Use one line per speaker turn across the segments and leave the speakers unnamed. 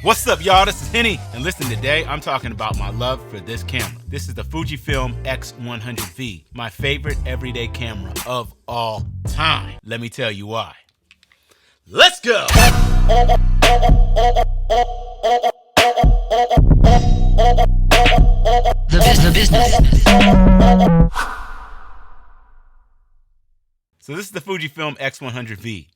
What's up, y'all? This is Henny, and listen, today I'm talking about my love for this camera. This is the Fujifilm X100V, my favorite everyday camera of all time. Let me tell you why. Let's go!
The business.
So this is the Fujifilm X100V,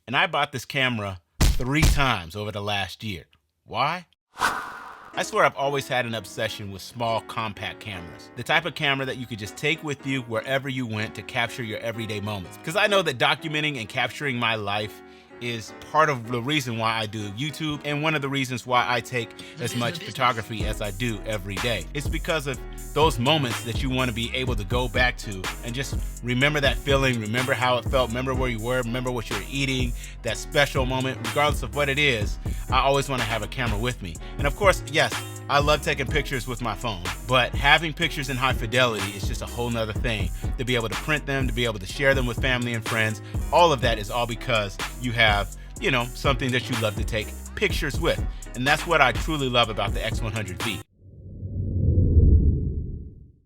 and I bought this camera 3 times over the last year. Why? I swear I've always had an obsession with small, compact cameras. The type of camera that you could just take with you wherever you went to capture your everyday moments. Because I know that documenting and capturing my life is part of the reason why I do YouTube, and one of the reasons why I take as much photography as I do every day. It's because of those moments that you want to be able to go back to and just remember that feeling, remember how it felt, remember where you were, remember what you're eating, that special moment. Regardless of what it is, I always want to have a camera with me. And of course, yes, I love taking pictures with my phone, but having pictures in high fidelity is just a whole nother thing. To be able to print them, to be able to share them with family and friends, all of that is all because you have, something that you love to take pictures with. And that's what I truly love about the X100V.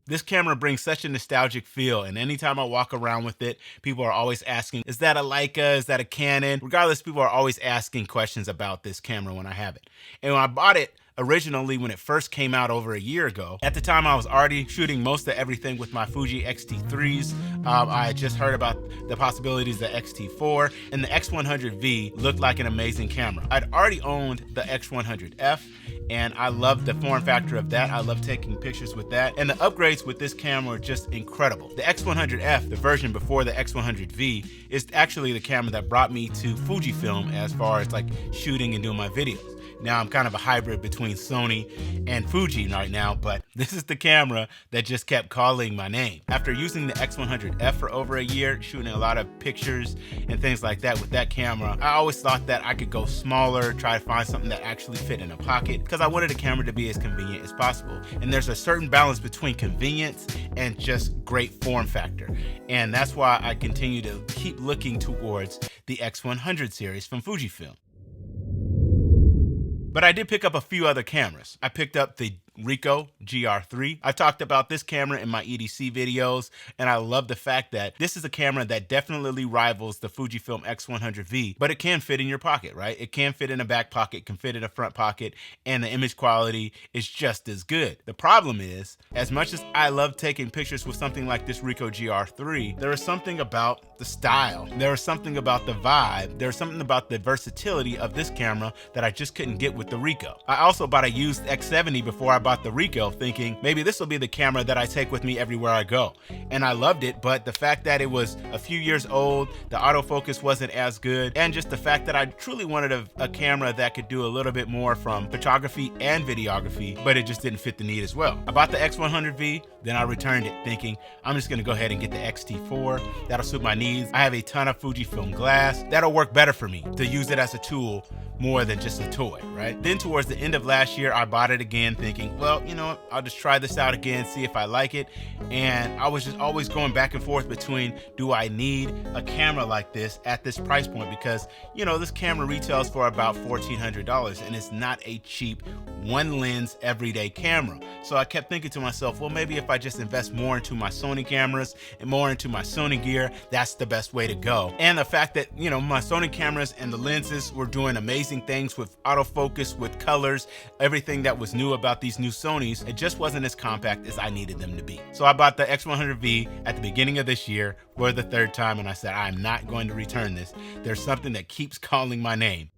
This camera brings such a nostalgic feel, and anytime I walk around with it, people are always asking, is that a Leica? Is that a Canon? Regardless, people are always asking questions about this camera when I have it. And when I bought it, originally, when it first came out over a year ago, at the time I was already shooting most of everything with my Fuji X-T3s. I had just heard about the possibilities of the X-T4, and the X100V looked like an amazing camera. I'd already owned the X100F, and I loved the form factor of that. I love taking pictures with that, and the upgrades with this camera are just incredible. The X100F, the version before the X100V, is actually the camera that brought me to Fujifilm as far as like shooting and doing my videos. Now I'm kind of a hybrid between Sony and Fuji right now, but this is the camera that just kept calling my name. After using the X100F for over a year, shooting a lot of pictures and things like that with that camera, I always thought that I could go smaller, try to find something that actually fit in a pocket, because I wanted a camera to be as convenient as possible. And there's a certain balance between convenience and just great form factor. And that's why I continue to keep looking towards the X100 series from Fujifilm. But I did pick up a few other cameras. I picked up the Ricoh GR3. I've talked about this camera in my EDC videos, and I love the fact that this is a camera that definitely rivals the Fujifilm X100V, but it can fit in your pocket, right? It can fit in a back pocket, can fit in a front pocket, and the image quality is just as good. The problem is, as much as I love taking pictures with something like this Ricoh GR3, there is something about the style, there is something about the vibe, there's something about the versatility of this camera that I just couldn't get with the Ricoh. I also bought a used X70 before I bought the Ricoh, thinking maybe this will be the camera that I take with me everywhere I go. And I loved it, but the fact that it was a few years old, the autofocus wasn't as good, and just the fact that I truly wanted a camera that could do a little bit more from photography and videography, but it just didn't fit the need as well. I bought the X100V, then I returned it thinking, I'm just gonna go ahead and get the X-T4. That'll suit my needs. I have a ton of Fujifilm glass. That'll work better for me to use it as a tool more than just a toy, right? Then towards the end of last year, I bought it again thinking, well, you know what, I'll just try this out again, see if I like it. And I was just always going back and forth between, do I need a camera like this at this price point? Because, this camera retails for about $1,400, and it's not a cheap one lens everyday camera. So I kept thinking to myself, well, maybe if I just invest more into my Sony cameras and more into my Sony gear, that's the best way to go. And the fact that, my Sony cameras and the lenses were doing amazing things with autofocus, with colors, everything that was new about these new Sonys, it just wasn't as compact as I needed them to be. So I bought the X100V at the beginning of this year for the 3rd time, and I said, I'm not going to return this. There's something that keeps calling my name.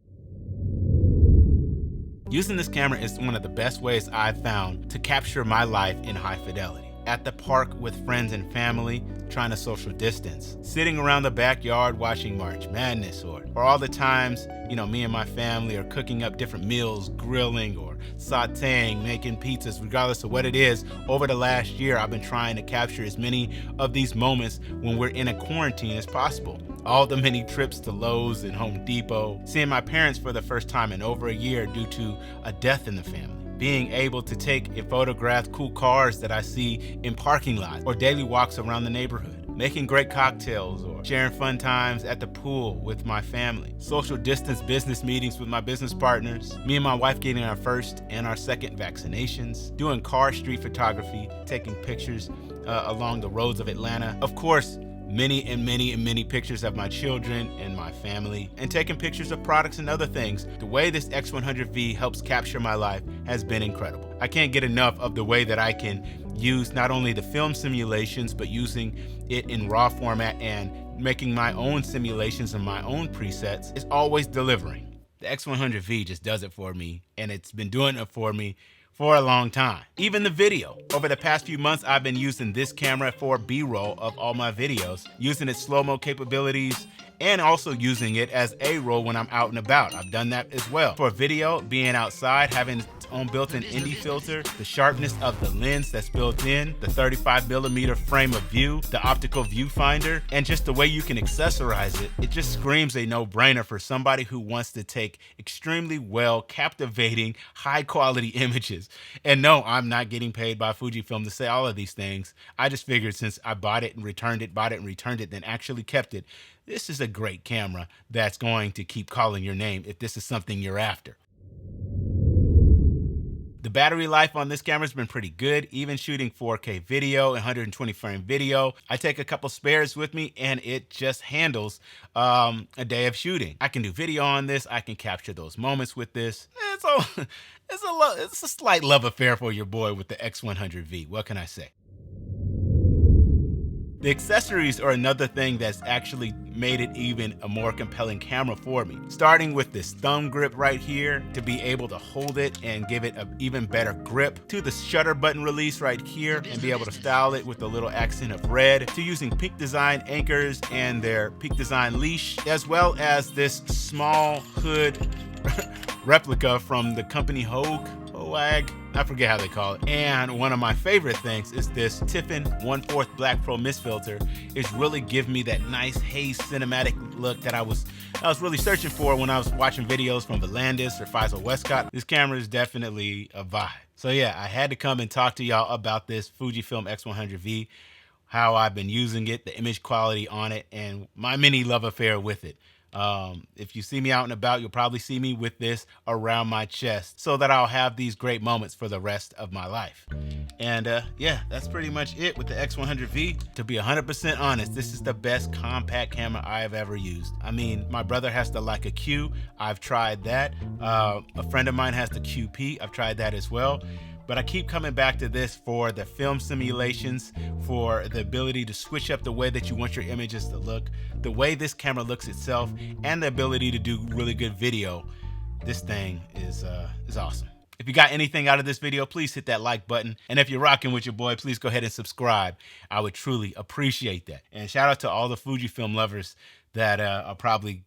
Using this camera is one of the best ways I've found to capture my life in high fidelity. At the park with friends and family, trying to social distance, sitting around the backyard watching March Madness, or all the times, me and my family are cooking up different meals, grilling or sauteing, making pizzas, regardless of what it is. Over the last year, I've been trying to capture as many of these moments when we're in a quarantine as possible. All the many trips to Lowe's and Home Depot, seeing my parents for the first time in over a year due to a death in the family. Being able to take and photograph cool cars that I see in parking lots or daily walks around the neighborhood. making great cocktails, or sharing fun times at the pool with my family, social distance business meetings with my business partners, me and my wife getting our first and our second vaccinations, doing car street photography, taking pictures along the roads of Atlanta. Of course, many pictures of my children and my family, and taking pictures of products and other things. The way this X100V helps capture my life has been incredible. I can't get enough of the way that I can use not only the film simulations, but using it in raw format and making my own simulations and my own presets is always delivering. The X100V just does it for me, and it's been doing it for me for a long time. Even the video. Over the past few months, I've been using this camera for B-roll of all my videos, using its slow-mo capabilities, and also using it as A-roll when I'm out and about. I've done that as well. For video, being outside, having its own built-in ND filter, the sharpness of the lens that's built in, the 35mm frame of view, the optical viewfinder, and just the way you can accessorize it, it just screams a no-brainer for somebody who wants to take extremely well, captivating, high-quality images. And no, I'm not getting paid by Fujifilm to say all of these things. I just figured since I bought it and returned it, then actually kept it, this is a great camera that's going to keep calling your name if this is something you're after. The battery life on this camera has been pretty good, even shooting 4K video and 120 frame video. I take a couple spares with me and it just handles a day of shooting. I can do video on this. I can capture those moments with this. It's a slight love affair for your boy with the X100V. What can I say? The accessories are another thing that's actually made it even a more compelling camera for me. Starting with this thumb grip right here to be able to hold it and give it an even better grip, to the shutter button release right here and be able to style it with a little accent of red, to using Peak Design anchors and their Peak Design leash, as well as this small hood replica from the company Hoag, I forget how they call it. And one of my favorite things is this Tiffin 1/4 Black Pro Mist filter. It's really giving me that nice haze cinematic look that I was really searching for when I was watching videos from Volandis or Faisal Westcott. This camera is definitely a vibe. So yeah, I had to come and talk to y'all about this Fujifilm X100V, how I've been using it, the image quality on it, and my mini love affair with it. If you see me out and about, you'll probably see me with this around my chest so that I'll have these great moments for the rest of my life. And yeah, that's pretty much it with the X100V. To be 100% honest, this is the best compact camera I have ever used. I mean, my brother has the Leica Q. I've tried that. A friend of mine has the QP. I've tried that as well. But I keep coming back to this for the film simulations, for the ability to switch up the way that you want your images to look, the way this camera looks itself, and the ability to do really good video. This thing is awesome. If you got anything out of this video, please hit that like button. And if you're rocking with your boy, please go ahead and subscribe. I would truly appreciate that. And shout out to all the Fujifilm lovers that are probably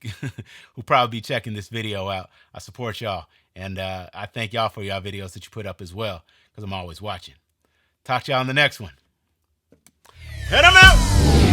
who probably be checking this video out. I support y'all. And I thank y'all for y'all videos that you put up as well, because I'm always watching. Talk to y'all in the next one. Head 'em out!